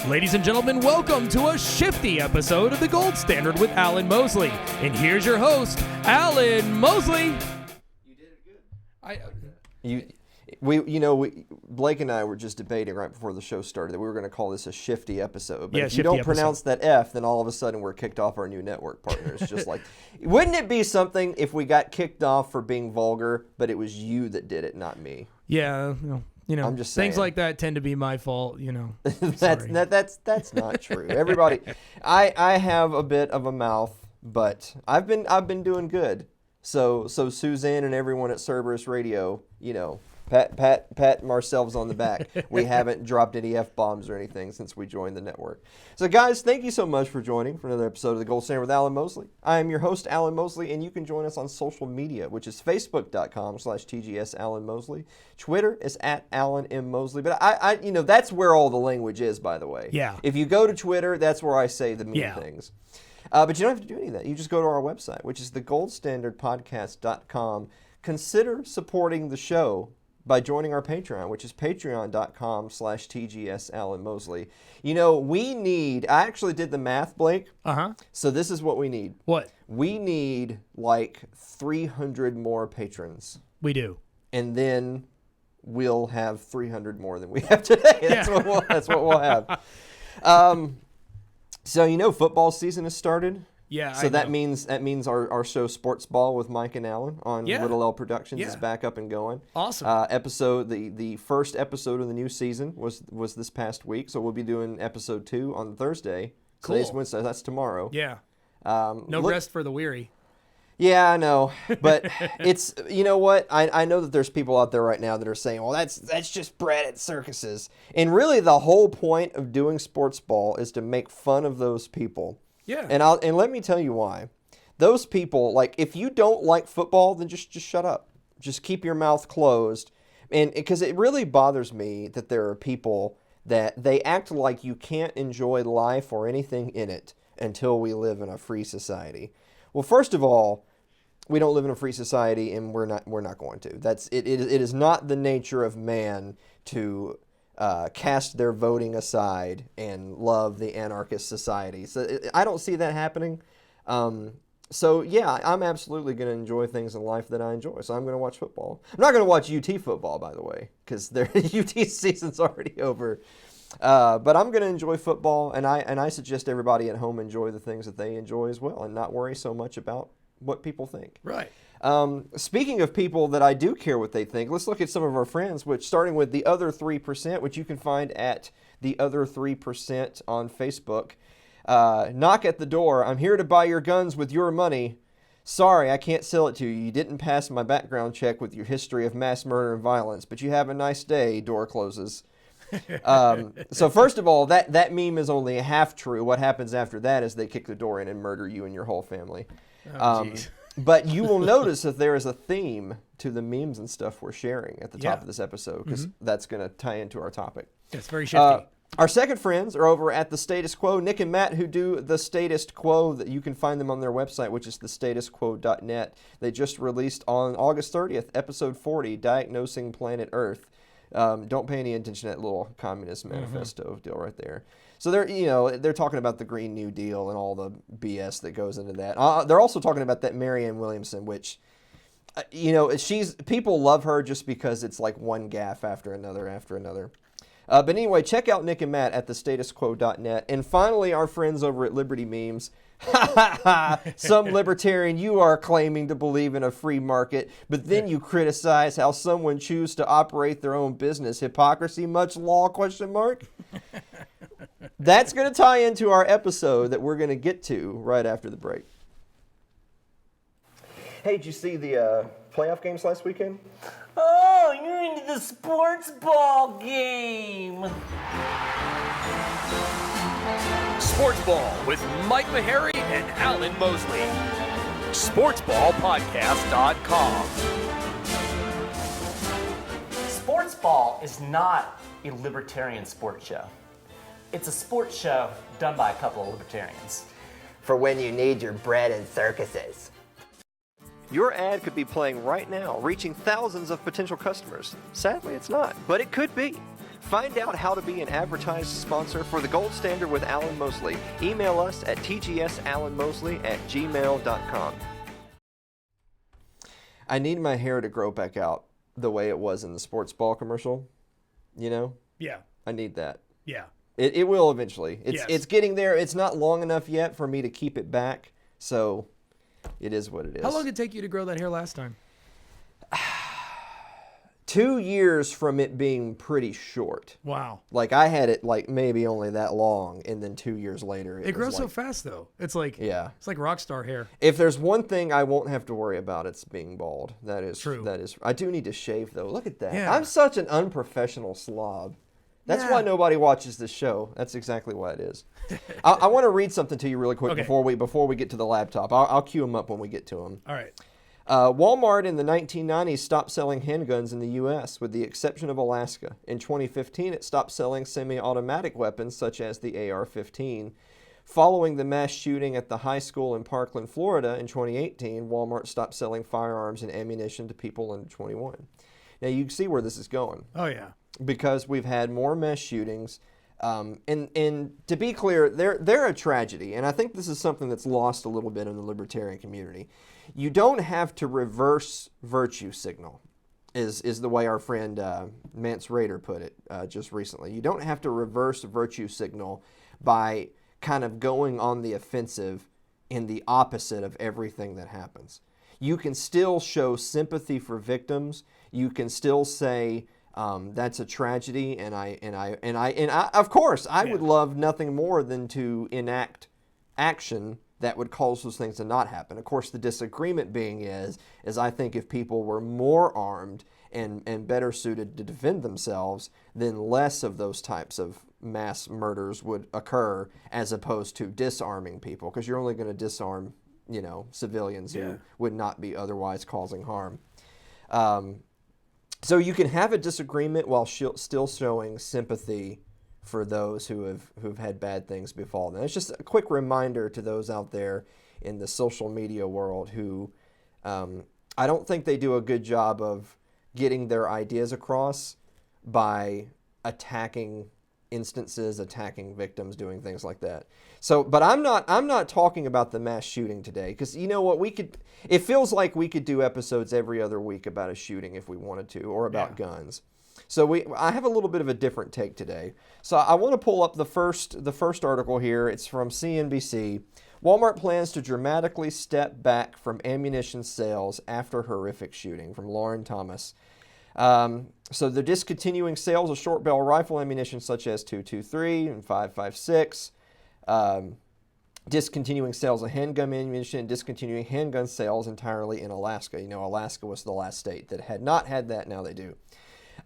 Ladies and gentlemen, welcome to a shifty episode of The Gold Standard with Alan Mosley. And here's your host, Alan Mosley. You did it good. Blake and I were just debating right before the show started that we were going to call this a shifty episode. But if you don't pronounce that F, then all of a sudden we're kicked off our new network partners. Just like, wouldn't it be something if we got kicked off for being vulgar, but it was you that did it, not me? Yeah, I'm just saying. Things like that tend to be my fault, That's not true. Everybody, I have a bit of a mouth, but I've been doing good. So Suzanne and everyone at Cerberus Radio, patting ourselves on the back. We haven't dropped any F-bombs or anything since we joined the network. So guys, thank you so much for joining for another episode of The Gold Standard with Alan Mosley. I am your host, Alan Mosley, and you can join us on social media, which is facebook.com/TGSAlanMosley. Twitter is at Alan M. Mosley. But I that's where all the language is, by the way. Yeah. If you go to Twitter, that's where I say the mean things. But you don't have to do any of that. You just go to our website, which is thegoldstandardpodcast.com. Consider supporting the show by joining our Patreon, which is patreon.com/TGSAlanMosley. I actually did the math, Blake. Uh-huh. So this is what we need. What? We need like 300 more patrons. We do. And then we'll have 300 more than we have today. That's what we'll have. So football season has started. Yeah. So that means our show Sports Ball with Mike and Alan on Little L Productions is back up and going. Awesome. The first episode of the new season was this past week. So we'll be doing episod 2 on Thursday. Cool. Today's Wednesday. That's tomorrow. Yeah. Rest for the weary. Yeah, I know, but it's what I know that there's people out there right now that are saying, well, that's just bred at circuses, and really the whole point of doing Sports Ball is to make fun of those people. Yeah, and let me tell you why. Those people, like, if you don't like football, then just shut up, just keep your mouth closed, and because it really bothers me that there are people that they act like you can't enjoy life or anything in it until we live in a free society. Well, first of all, we don't live in a free society, and we're not going to. It is not the nature of man to cast their voting aside and love the anarchist society. So I don't see that happening. So yeah, I'm absolutely going to enjoy things in life that I enjoy. So I'm going to watch football. I'm not going to watch UT football, by the way, because their UT season's already over. But I'm going to enjoy football, and I suggest everybody at home enjoy the things that they enjoy as well, and not worry so much about what people think. Right. Speaking of people that I do care what they think, let's look at some of our friends, starting with The Other 3%, which you can find at The Other 3% on Facebook. Knock at the door. I'm here to buy your guns with your money. Sorry, I can't sell it to you. You didn't pass my background check with your history of mass murder and violence, but you have a nice day. Door closes. So first of all, that meme is only half true. What happens after that is they kick the door in and murder you and your whole family. But you will notice that there is a theme to the memes and stuff we're sharing at the top of this episode, because that's going to tie into our topic. It's very shifty. Our second friends are over at The Status Quo, Nick and Matt, who do The Status Quo. That you can find them on their website, which is thestatusquo.net. They just released on August 30th, episode 40, Diagnosing Planet Earth. Don't pay any attention to that little communist manifesto deal right there. So they're talking about the Green New Deal and all the BS that goes into that. They're also talking about that Marianne Williamson, which, people love her just because it's like one gaffe after another. But anyway, check out Nick and Matt at thestatusquo.net. And finally, our friends over at Liberty Memes. Some libertarian, you are claiming to believe in a free market, but then you criticize how someone chooses to operate their own business. Hypocrisy, much law, ? That's going to tie into our episode that we're going to get to right after the break. Hey, did you see the playoff games last weekend? Oh, you're into the sports ball game. Sports Ball with Mike Meharry and Alan Mosley. SportsBallPodcast.com. Sports ball is not a libertarian sports show. It's a sports show done by a couple of libertarians. For when you need your bread in circuses. Your ad could be playing right now, reaching thousands of potential customers. Sadly, it's not, but it could be. Find out how to be an advertised sponsor for The Gold Standard with Alan Mosley. Email us at tgsalanmosley@gmail.com. I need my hair to grow back out the way it was in the sports ball commercial. You know? Yeah. I need that. Yeah. It will eventually. Yes. It's getting there. It's not long enough yet for me to keep it back. So it is what it is. How long did it take you to grow that hair last time? 2 years from it being pretty short. Wow. Like I had it like maybe only that long, and then 2 years later It grows so fast though. It's like it's like rock star hair. If there's one thing I won't have to worry about, it's being bald. That is true. That is. I do need to shave though. Look at that. Yeah. I'm such an unprofessional slob. That's why nobody watches this show. That's exactly why it is. I want to read something to you really quick before we get to the laptop. I'll cue them up when we get to them. All right. Walmart in the 1990s stopped selling handguns in the U.S., with the exception of Alaska. In 2015, it stopped selling semi-automatic weapons such as the AR-15. Following the mass shooting at the high school in Parkland, Florida in 2018, Walmart stopped selling firearms and ammunition to people under 21. Now, you can see where this is going. Oh, yeah. Because we've had more mass shootings. And to be clear, they're a tragedy. And I think this is something that's lost a little bit in the libertarian community. You don't have to reverse virtue signal, is the way our friend Mance Rader put it just recently. You don't have to reverse virtue signal by kind of going on the offensive in the opposite of everything that happens. You can still show sympathy for victims. You can still say, that's a tragedy, and I of course I would love nothing more than to enact action that would cause those things to not happen. Of course, the disagreement being is I think if people were more armed and better suited to defend themselves, then less of those types of mass murders would occur, as opposed to disarming people, because you're only going to disarm, civilians who would not be otherwise causing harm. So you can have a disagreement while still showing sympathy for those who've had bad things befall them. It's just a quick reminder to those out there in the social media world who I don't think they do a good job of getting their ideas across by attacking instances, attacking victims, doing things like that. So, but I'm not talking about the mass shooting today, because you know what, it feels like we could do episodes every other week about a shooting if we wanted to, or about guns. So I have a little bit of a different take today. So I want to pull up the first article here. It's from CNBC. Walmart plans to dramatically step back from ammunition sales after horrific shooting, from Lauren Thomas. So they're discontinuing sales of short barrel rifle ammunition such as .223 and .556. Discontinuing sales of handgun ammunition, and discontinuing handgun sales entirely in Alaska. Alaska was the last state that had not had that. Now they do.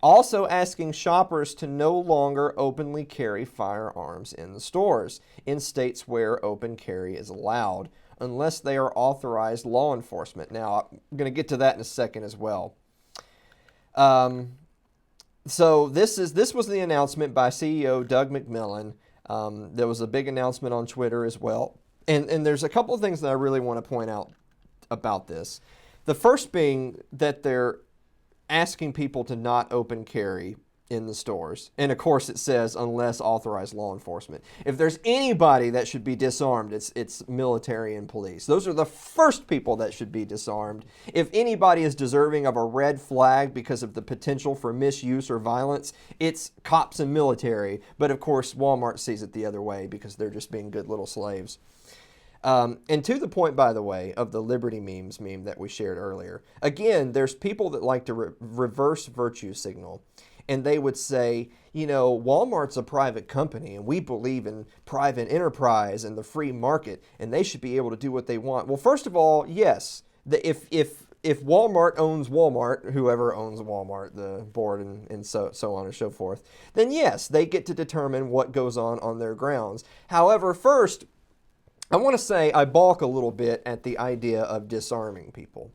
Also asking shoppers to no longer openly carry firearms in the stores in states where open carry is allowed, unless they are authorized law enforcement. Now, I'm going to get to that in a second as well. So this was the announcement by CEO Doug McMillon. There was a big announcement on Twitter as well. And there's a couple of things that I really want to point out about this. The first being that they're asking people to not open carry in the stores. And of course it says unless authorized law enforcement. If there's anybody that should be disarmed, it's military and police. Those are the first people that should be disarmed. If anybody is deserving of a red flag because of the potential for misuse or violence, it's cops and military. But of course Walmart sees it the other way because they're just being good little slaves. And to the point, by the way, of the Liberty meme that we shared earlier, again, there's people that like to reverse virtue signal. And they would say, Walmart's a private company and we believe in private enterprise and the free market and they should be able to do what they want. Well, first of all, yes, if Walmart owns Walmart, whoever owns Walmart, the board and so on and so forth, then yes, they get to determine what goes on their grounds. However, first, I want to say I balk a little bit at the idea of disarming people.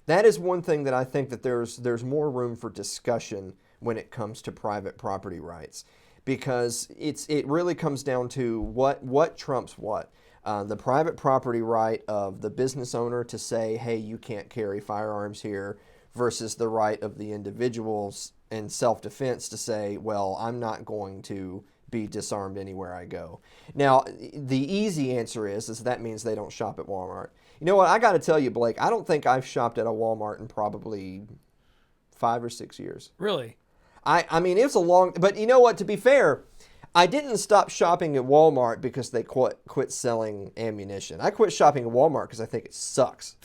That is one thing that I think that there's more room for discussion when it comes to private property rights, because it really comes down to what trumps what. The private property right of the business owner to say, hey, you can't carry firearms here, versus the right of the individuals in self-defense to say, well, I'm not going to be disarmed anywhere I go. Now, the easy answer is that means they don't shop at Walmart. You know what? I got to tell you, Blake, I don't think I've shopped at a Walmart in probably 5 or 6 years. Really? I mean, it's a long, but you know what? To be fair, I didn't stop shopping at Walmart because they quit selling ammunition. I quit shopping at Walmart because I think it sucks.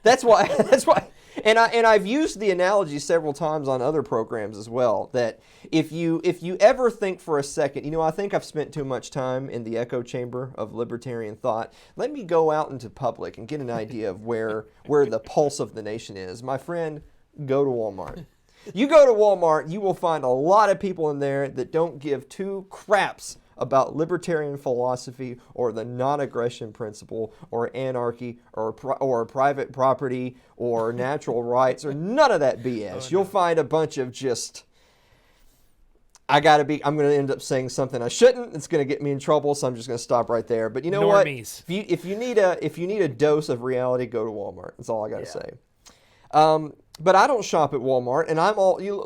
That's why. And I've used the analogy several times on other programs as well, that if you ever think for a second, I think I've spent too much time in the echo chamber of libertarian thought. Let me go out into public and get an idea of where the pulse of the nation is. My friend, go to Walmart. You go to Walmart, you will find a lot of people in there that don't give two craps about libertarian philosophy or the non-aggression principle or anarchy or private property or natural rights or none of that BS. You'll find a bunch of just, I'm going to end up saying something I shouldn't. It's going to get me in trouble, so I'm just going to stop right there. But you know Normies. What? If you need a dose of reality, go to Walmart. That's all I got to say. But I don't shop at Walmart, and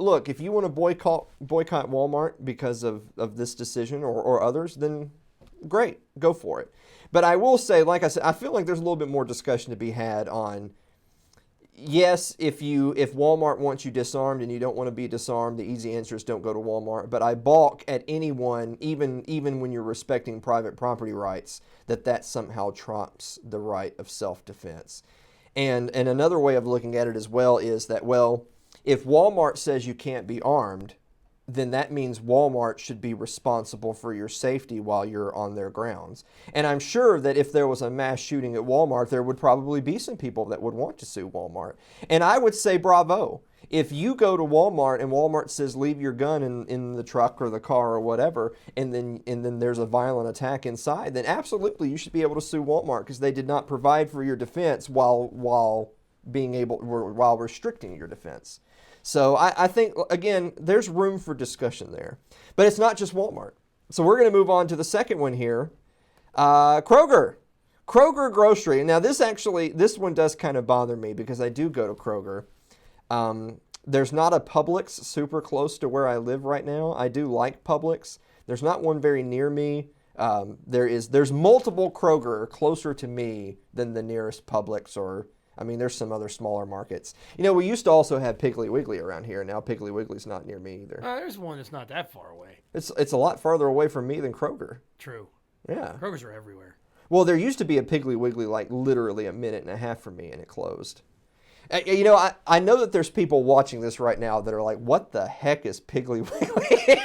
look, if you want to boycott Walmart because of this decision or others, then great, go for it. But I will say, like I said, I feel like there's a little bit more discussion to be had on, yes, if Walmart wants you disarmed and you don't want to be disarmed, the easy answer is don't go to Walmart. But I balk at anyone, even when you're respecting private property rights, that somehow trumps the right of self-defense. And another way of looking at it as well is that, well, if Walmart says you can't be armed, then that means Walmart should be responsible for your safety while you're on their grounds. And I'm sure that if there was a mass shooting at Walmart, there would probably be some people that would want to sue Walmart. And I would say bravo. If you go to Walmart and Walmart says leave your gun in the truck or the car or whatever, and then there's a violent attack inside, then absolutely you should be able to sue Walmart because they did not provide for your defense while restricting your defense. So I think, again, there's room for discussion there. But it's not just Walmart. So we're going to move on to the second one here. Kroger Grocery. Now this one does kind of bother me because I do go to Kroger. There's not a Publix super close to where I live right now. I do like Publix. There's not one very near me. There's multiple Kroger closer to me than the nearest Publix there's some other smaller markets. We used to also have Piggly Wiggly around here. Now Piggly Wiggly's not near me either. There's one that's not that far away. It's a lot farther away from me than Kroger. True. Yeah. Krogers are everywhere. Well, there used to be a Piggly Wiggly like literally a minute and a half from me, and it closed. I know that there's people watching this right now that are like, what the heck is Piggly Wiggly?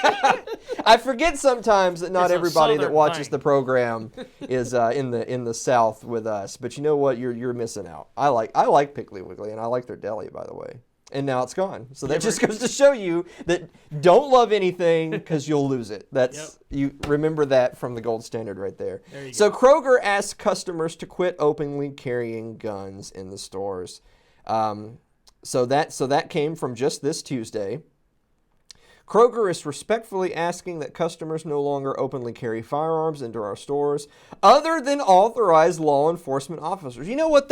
I forget sometimes that not everybody that watches the program is in the South with us. But you know what? You're missing out. I like Piggly Wiggly, and I like their deli, by the way. And now it's gone. So that just goes to show you that don't love anything because you'll lose it. You remember that from the gold standard right there. There you go. So Kroger asks customers to quit openly carrying guns in the stores. So that came from just this Tuesday. Kroger is respectfully asking that customers no longer openly carry firearms into our stores other than authorized law enforcement officers. You know what?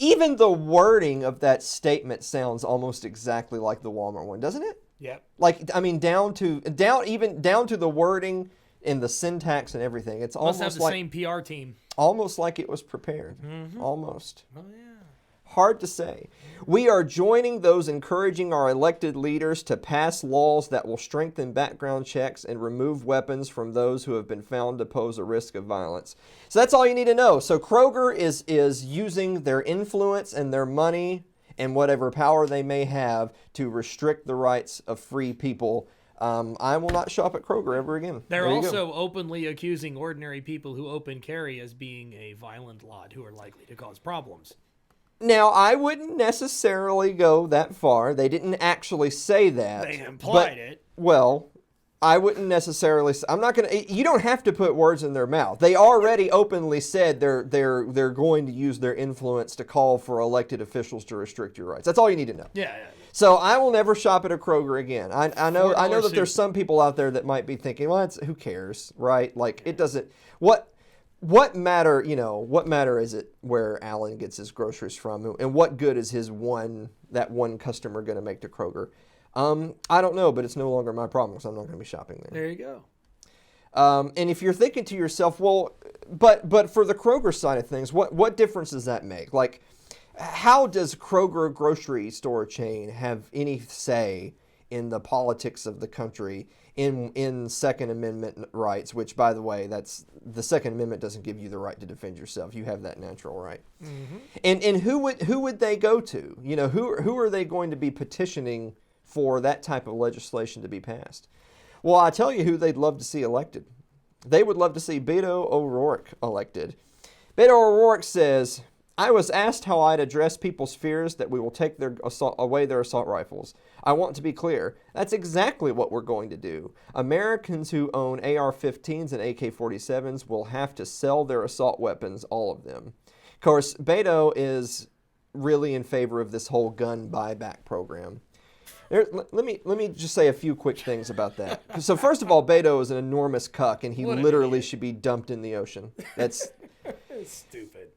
Even the wording of that statement sounds almost exactly like the Walmart one, doesn't it? Yep. Down to the wording and the syntax and everything. It's almost must have the same PR team. Almost like it was prepared. Mm-hmm. Almost. Oh yeah. Hard to say. We are joining those encouraging our elected leaders to pass laws that will strengthen background checks and remove weapons from those who have been found to pose a risk of violence. So that's all you need to know. So Kroger is using their influence and their money and whatever power they may have to restrict the rights of free people. I will not shop at Kroger ever again. They're also openly accusing ordinary people who open carry as being a violent lot who are likely to cause problems. Now, I wouldn't necessarily go that far. They didn't actually say that. They implied it. Well, I wouldn't necessarily. I'm not going to. You don't have to put words in their mouth. They already openly said they're going to use their influence to call for elected officials to restrict your rights. That's all you need to know. Yeah. So I will never shop at a Kroger again. I know that there's some people out there that might be thinking, well, who cares, right? Like it doesn't. What what matter is it where Alan gets his groceries from, and what good is that one customer going to make to Kroger? I don't know, but it's no longer my problem, so I'm not going to be shopping there. There you go. And if you're thinking to yourself, well, but for the Kroger side of things, what difference does that make? Like, how does Kroger grocery store chain have any say in the politics of the country, in Second Amendment rights, which, by the way, the Second Amendment doesn't give you the right to defend yourself. You have that natural right. Mm-hmm. And who would they go to? Who are they going to be petitioning for that type of legislation to be passed? Well, I tell you who they'd love to see elected. They would love to see Beto O'Rourke elected. Beto O'Rourke says, I was asked how I'd address people's fears that we will take away their assault rifles. I want to be clear. That's exactly what we're going to do. Americans who own AR-15s and AK-47s will have to sell their assault weapons, all of them. Of course, Beto is really in favor of this whole gun buyback program. Let me just say a few quick things about that. So first of all, Beto is an enormous cuck, and he literally should be dumped in the ocean. That's stupid.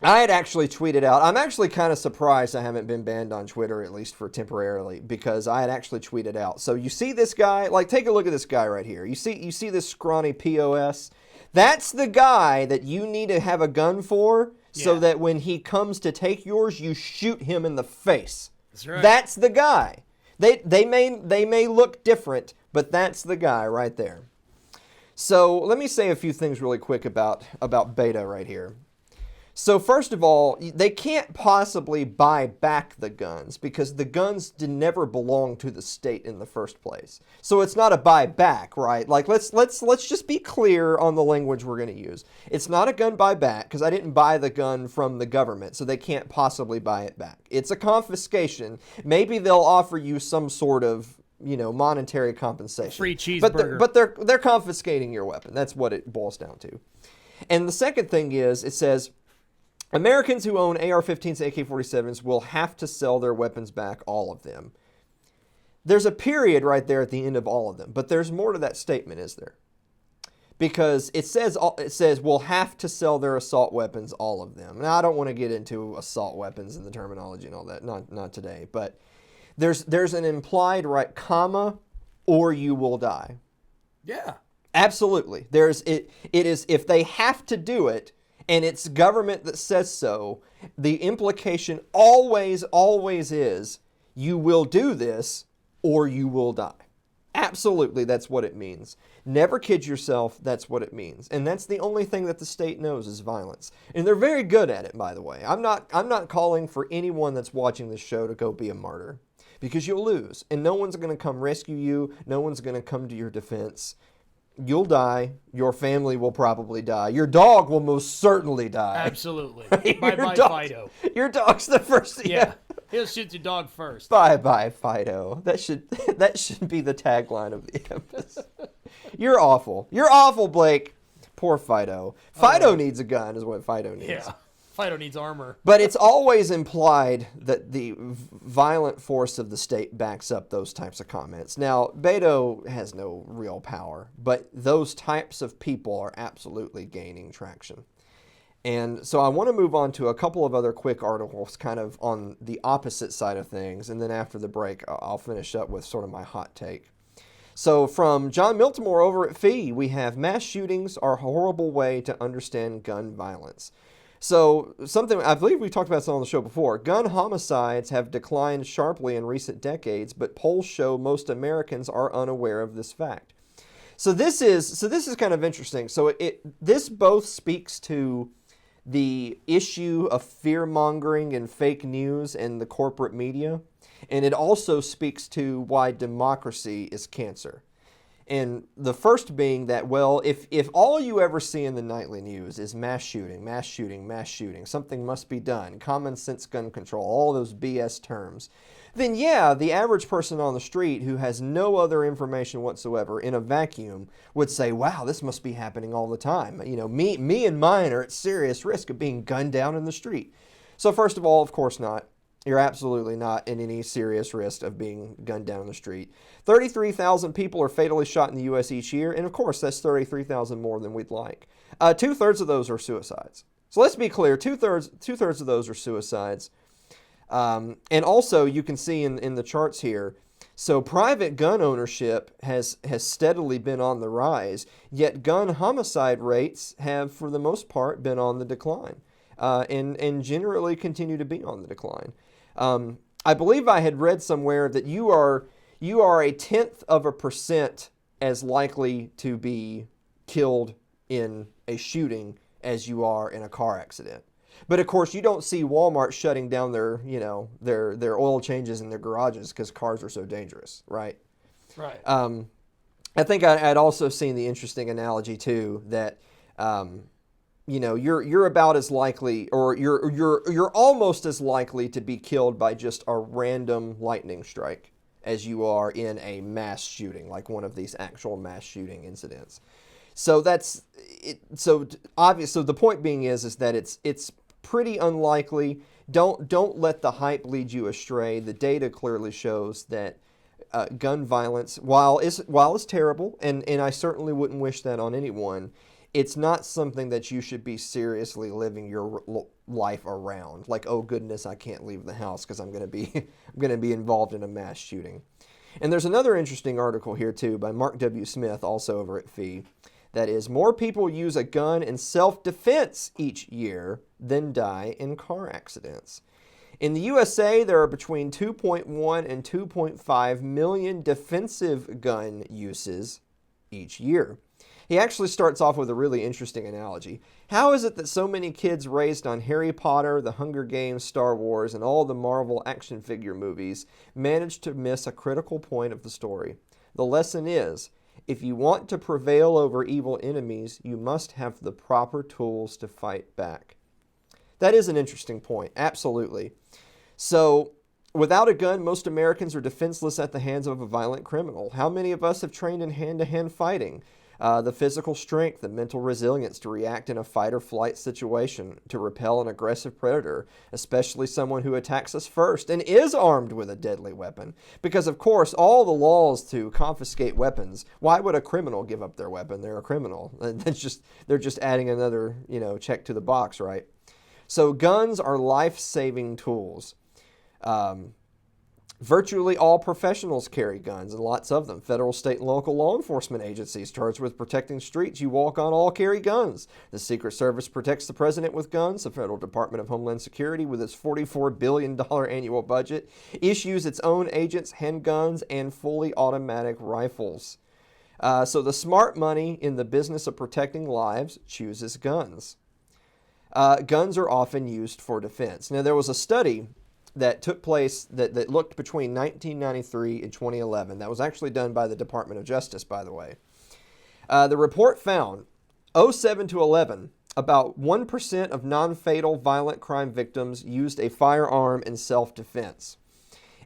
I had actually tweeted out. I'm actually kind of surprised I haven't been banned on Twitter, at least for temporarily, because I had actually tweeted out. So you see this guy? Like, take a look at this guy right here. You see this scrawny POS? That's the guy that you need to have a gun for, so that when he comes to take yours, you shoot him in the face. That's right. That's the guy. They may look different, but that's the guy right there. So let me say a few things really quick about Beto right here. So first of all, they can't possibly buy back the guns because the guns never belonged to the state in the first place. So it's not a buy back, right? Like let's just be clear on the language we're going to use. It's not a gun buy back because I didn't buy the gun from the government, so they can't possibly buy it back. It's a confiscation. Maybe they'll offer you some sort of monetary compensation. Free cheeseburger. But they're confiscating your weapon. That's what it boils down to. And the second thing is, it says, Americans who own AR-15s and AK-47s will have to sell their weapons back, all of them. There's a period right there at the end of all of them, but there's more to that statement, is there? Because it says we'll have to sell their assault weapons, all of them. Now, I don't want to get into assault weapons and the terminology and all that, not today, but there's an implied right, comma, or you will die. Yeah. Absolutely. It is, if they have to do it, and it's government that says so, the implication always is, you will do this or you will die. Absolutely, that's what it means. Never kid yourself, that's what it means. And that's the only thing that the state knows is violence. And they're very good at it, by the way. I'm not calling for anyone that's watching this show to go be a martyr, because you'll lose. And no one's going to come rescue you. No one's going to come to your defense. You'll die. Your family will probably die. Your dog will most certainly die. Absolutely. Right? Bye-bye, Fido. Your dog's the first. Yeah. He'll shoot your dog first. Bye-bye, Fido. That should be the tagline of the episode. You're awful. You're awful, Blake. Poor Fido. Fido needs a gun is what Fido needs. Yeah. Fido needs armor. But it's always implied that the violent force of the state backs up those types of comments. Now, Beto has no real power, but those types of people are absolutely gaining traction. And so I want to move on to a couple of other quick articles kind of on the opposite side of things, and then after the break, I'll finish up with sort of my hot take. So from John Miltimore over at FEE, we have mass shootings are a horrible way to understand gun violence. So something, I believe we talked about this on the show before, gun homicides have declined sharply in recent decades, but polls show most Americans are unaware of this fact. So this is kind of interesting. So this both speaks to the issue of fear-mongering and fake news and the corporate media, and it also speaks to why democracy is cancer. And the first being that, well, if all you ever see in the nightly news is mass shooting, something must be done, common sense gun control, all those BS terms, then yeah, the average person on the street who has no other information whatsoever in a vacuum would say, wow, this must be happening all the time. Me and mine are at serious risk of being gunned down in the street. So first of all, of course not. You're absolutely not in any serious risk of being gunned down in the street. 33,000 people are fatally shot in the U.S. each year, and of course, that's 33,000 more than we'd like. 2/3 of those are suicides. So let's be clear, two-thirds of those are suicides. And also, you can see in the charts here, so private gun ownership has steadily been on the rise, yet gun homicide rates have, for the most part, been on the decline, and generally continue to be on the decline. I believe I had read somewhere that you are 0.1% as likely to be killed in a shooting as you are in a car accident. But of course, you don't see Walmart shutting down their oil changes in their garages because cars are so dangerous, right? Right. I think I'd also seen the interesting analogy too that you're about as likely, or you're almost as likely to be killed by just a random lightning strike as you are in a mass shooting, like one of these actual mass shooting incidents. So that's it. So obvious. So the point being is that it's pretty unlikely. Don't let the hype lead you astray. The data clearly shows that gun violence, while it's terrible, and I certainly wouldn't wish that on anyone, it's not something that you should be seriously living your life around. Like, oh goodness, I can't leave the house because I'm going to be involved in a mass shooting. And there's another interesting article here too by Mark W. Smith, also over at FEE. That is, more people use a gun in self-defense each year than die in car accidents. In the USA, there are between 2.1 and 2.5 million defensive gun uses each year. He actually starts off with a really interesting analogy. How is it that so many kids raised on Harry Potter, The Hunger Games, Star Wars, and all the Marvel action figure movies manage to miss a critical point of the story? The lesson is, if you want to prevail over evil enemies, you must have the proper tools to fight back. That is an interesting point, absolutely. So, without a gun, most Americans are defenseless at the hands of a violent criminal. How many of us have trained in hand-to-hand fighting? The physical strength, the mental resilience to react in a fight or flight situation, to repel an aggressive predator, especially someone who attacks us first and is armed with a deadly weapon. Because, of course, all the laws to confiscate weapons, why would a criminal give up their weapon? They're a criminal. They're just adding another, check to the box, right? So guns are life-saving tools. Virtually all professionals carry guns, and lots of them. Federal, state, and local law enforcement agencies charged with protecting streets you walk on all carry guns. The Secret Service protects the president with guns. The Federal Department of Homeland Security, with its $44 billion annual budget, issues its own agents handguns and fully automatic rifles. So the smart money in the business of protecting lives chooses guns. Guns are often used for defense. Now, there was a study that took place that looked between 1993 and 2011. That was actually done by the Department of Justice, by the way. The report found, 2007 to 11, about 1% of non-fatal violent crime victims used a firearm in self-defense.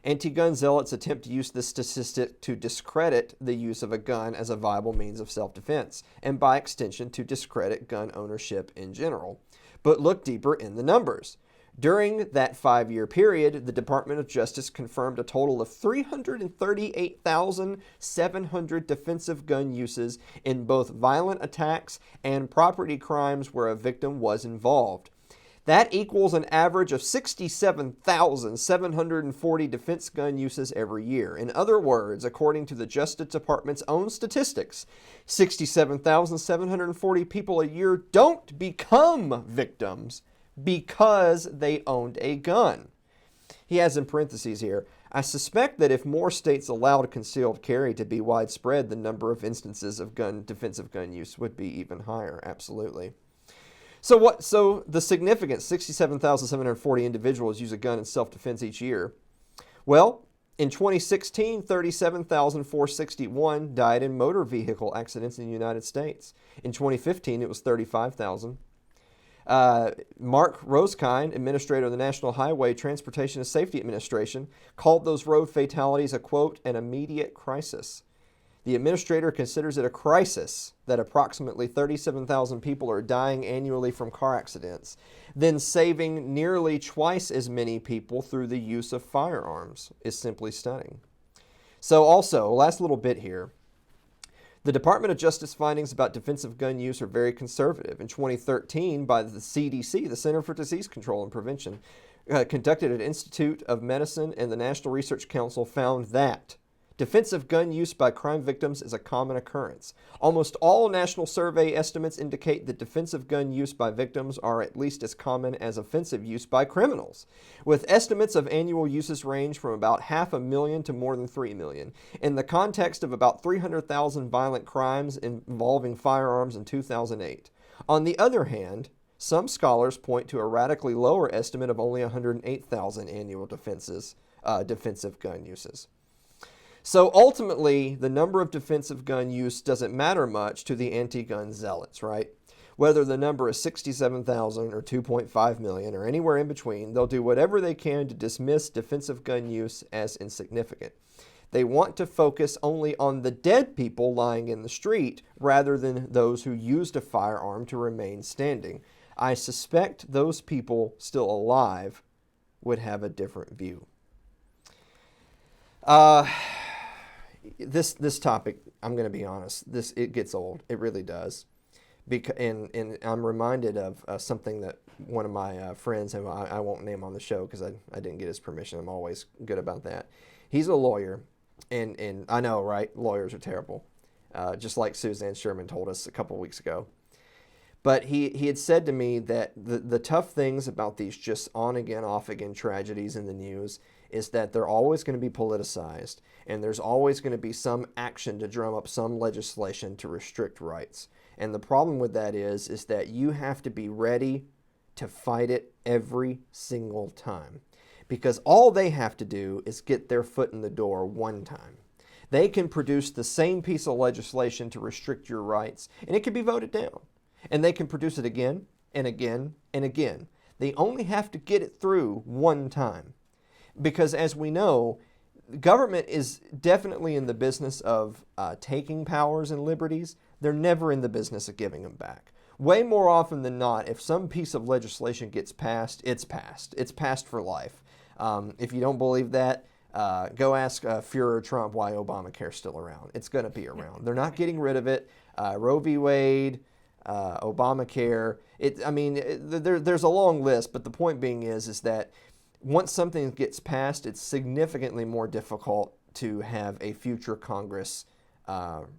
Anti-gun zealots attempt to use this statistic to discredit the use of a gun as a viable means of self-defense, and by extension to discredit gun ownership in general. But look deeper in the numbers. During that 5-year period, the Department of Justice confirmed a total of 338,700 defensive gun uses in both violent attacks and property crimes where a victim was involved. That equals an average of 67,740 defense gun uses every year. In other words, according to the Justice Department's own statistics, 67,740 people a year don't become victims because they owned a gun. He has in parentheses here, I suspect that if more states allowed concealed carry to be widespread, the number of instances of defensive gun use would be even higher. Absolutely. So the significance, 67,740 individuals use a gun in self-defense each year. Well, in 2016, 37,461 died in motor vehicle accidents in the United States. In 2015, it was 35,000. Mark Rosekind, administrator of the National Highway Transportation and Safety Administration, called those road fatalities a, quote, an immediate crisis. The administrator considers it a crisis that approximately 37,000 people are dying annually from car accidents, then saving nearly twice as many people through the use of firearms is simply stunning. So also, last little bit here. The Department of Justice findings about defensive gun use are very conservative. In 2013, by the CDC, the Center for Disease Control and Prevention, conducted at Institute of Medicine and the National Research Council found that defensive gun use by crime victims is a common occurrence. Almost all national survey estimates indicate that defensive gun use by victims are at least as common as offensive use by criminals, with estimates of annual uses range from about 500,000 to more than 3 million. In the context of about 300,000 violent crimes involving firearms in 2008. On the other hand, some scholars point to a radically lower estimate of only 108,000 annual defensive gun uses. So ultimately, the number of defensive gun use doesn't matter much to the anti-gun zealots, right? Whether the number is 67,000 or 2.5 million or anywhere in between, they'll do whatever they can to dismiss defensive gun use as insignificant. They want to focus only on the dead people lying in the street rather than those who used a firearm to remain standing. I suspect those people still alive would have a different view. This topic, I'm going to be honest, it gets old. It really does. And I'm reminded of something that one of my friends, who I won't name on the show because I didn't get his permission. I'm always good about that. He's a lawyer, and I know, right? Lawyers are terrible, just like Suzanne Sherman told us a couple weeks ago. But he had said to me that the tough things about these just on-again, off-again tragedies in the news is that they're always going to be politicized, and there's always going to be some action to drum up some legislation to restrict rights. And the problem with that is that you have to be ready to fight it every single time. Because all they have to do is get their foot in the door one time. They can produce the same piece of legislation to restrict your rights, and it can be voted down. And they can produce it again and again and again. They only have to get it through one time. Because as we know, government is definitely in the business of taking powers and liberties. They're never in the business of giving them back. Way more often than not, if some piece of legislation gets passed, it's passed. It's passed for life. If you don't believe that, go ask Führer Trump why Obamacare's still around. It's going to be around. They're not getting rid of it. Roe v. Wade, Obamacare. There's a long list, but the point being is that once something gets passed, it's significantly more difficult to have a future Congress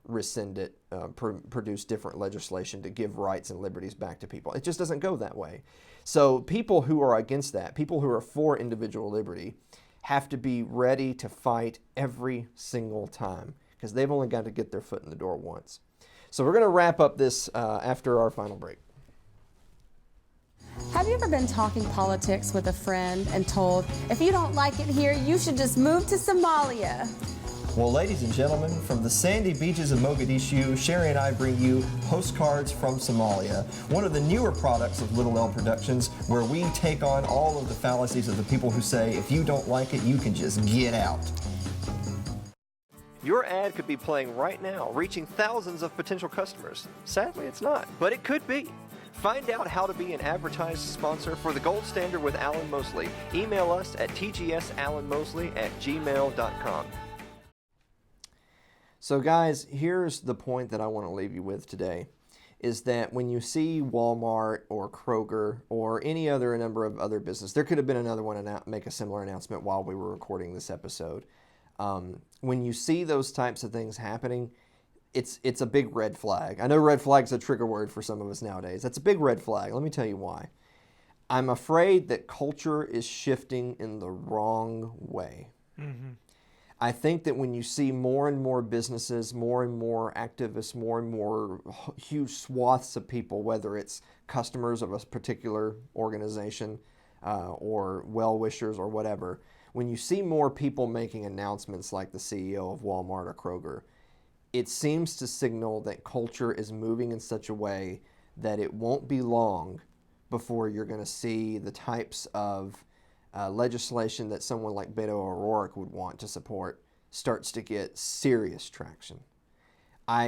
rescind it, produce different legislation to give rights and liberties back to people. It just doesn't go that way. So people who are against that, people who are for individual liberty, have to be ready to fight every single time because they've only got to get their foot in the door once. So we're going to wrap up this after our final break. Have you ever been talking politics with a friend and told, if you don't like it here, you should just move to Somalia? Well, ladies and gentlemen, from the sandy beaches of Mogadishu, Sherry and I bring you Postcards from Somalia, one of the newer products of Little L Productions, where we take on all of the fallacies of the people who say, if you don't like it, you can just get out. Your ad could be playing right now, reaching thousands of potential customers. Sadly, it's not, but it could be. Find out how to be an advertised sponsor for The Gold Standard with Alan Mosley. Email us at tgsalanmosley@gmail.com. So guys, here's the point that I want to leave you with today, is that when you see Walmart or Kroger or any other number of other businesses, there could have been another one make a similar announcement while we were recording this episode. When you see those types of things happening, it's a big red flag. I know red flag's a trigger word for some of us nowadays. That's a big red flag. Let me tell you why. I'm afraid that culture is shifting in the wrong way. Mm-hmm. I think that when you see more and more businesses, more and more activists, more and more huge swaths of people, whether it's customers of a particular organization or well-wishers or whatever, when you see more people making announcements like the CEO of Walmart or Kroger, it seems to signal that culture is moving in such a way that it won't be long before you're going to see the types of legislation that someone like Beto O'Rourke would want to support starts to get serious traction.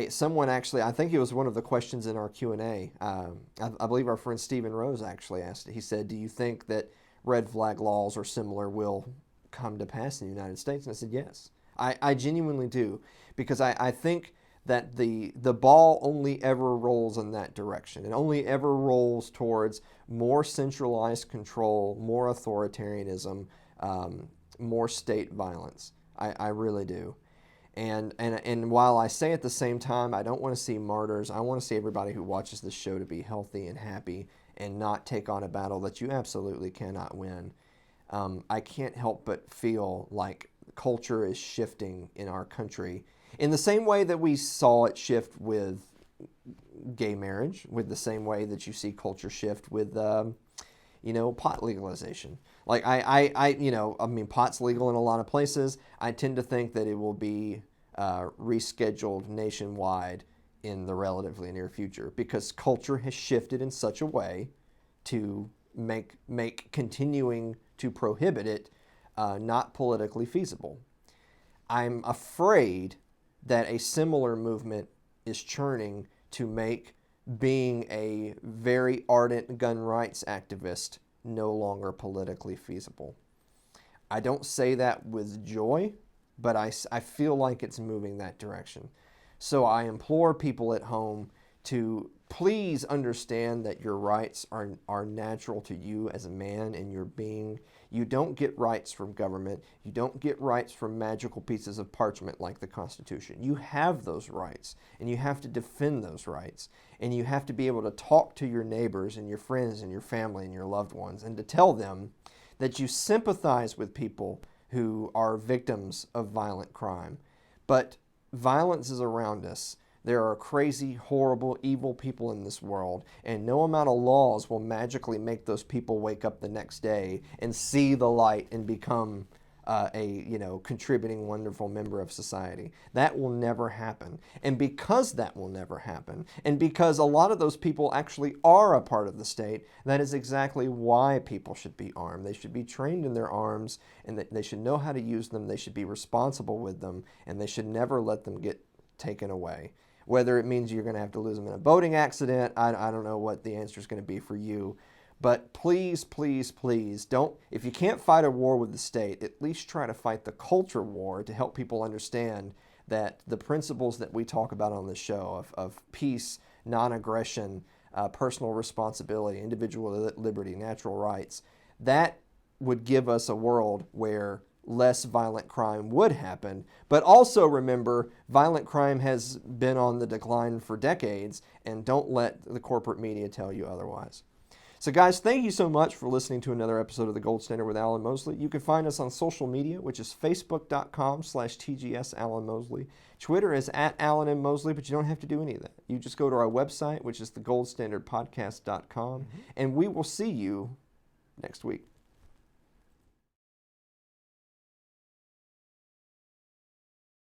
Someone actually, I think it was one of the questions in our Q&A. I believe our friend Stephen Rose actually asked it. He said, do you think that red flag laws or similar will come to pass in the United States? And I said, yes. I genuinely do, because I think that the ball only ever rolls in that direction. It only ever rolls towards more centralized control, more authoritarianism, more state violence. I really do. And while I say at the same time, I don't want to see martyrs, I want to see everybody who watches this show to be healthy and happy and not take on a battle that you absolutely cannot win. I can't help but feel like culture is shifting in our country in the same way that we saw it shift with gay marriage, with the same way that you see culture shift with, pot legalization. Like pot's legal in a lot of places. I tend to think that it will be rescheduled nationwide in the relatively near future, because culture has shifted in such a way to make continuing to prohibit it not politically feasible. I'm afraid that a similar movement is churning to make being a very ardent gun rights activist no longer politically feasible. I don't say that with joy, but I feel like it's moving that direction. So I implore people at home to please understand that your rights are natural to you as a man and your being. You don't get rights from government. You don't get rights from magical pieces of parchment like the Constitution. You have those rights, and you have to defend those rights. And you have to be able to talk to your neighbors and your friends and your family and your loved ones, and to tell them that you sympathize with people who are victims of violent crime. But violence is around us. There are crazy, horrible, evil people in this world, and no amount of laws will magically make those people wake up the next day and see the light and become a contributing, wonderful member of society. That will never happen. And because that will never happen, and because a lot of those people actually are a part of the state, that is exactly why people should be armed. They should be trained in their arms, and they should know how to use them. They should be responsible with them, and they should never let them get taken away. Whether it means you're going to have to lose them in a boating accident, I don't know what the answer is going to be for you. But please, please, please, don't, if you can't fight a war with the state, at least try to fight the culture war to help people understand that the principles that we talk about on this show of peace, non-aggression, personal responsibility, individual liberty, natural rights, that would give us a world where less violent crime would happen. But also remember, violent crime has been on the decline for decades, and don't let the corporate media tell you otherwise. So guys, thank you so much for listening to another episode of The Gold Standard with Alan Mosley. You can find us on social media, which is facebook.com/TGS Alan Mosley. Twitter is @AlanMMosley, but you don't have to do any of that. You just go to our website, which is thegoldstandardpodcast.com, and we will see you next week.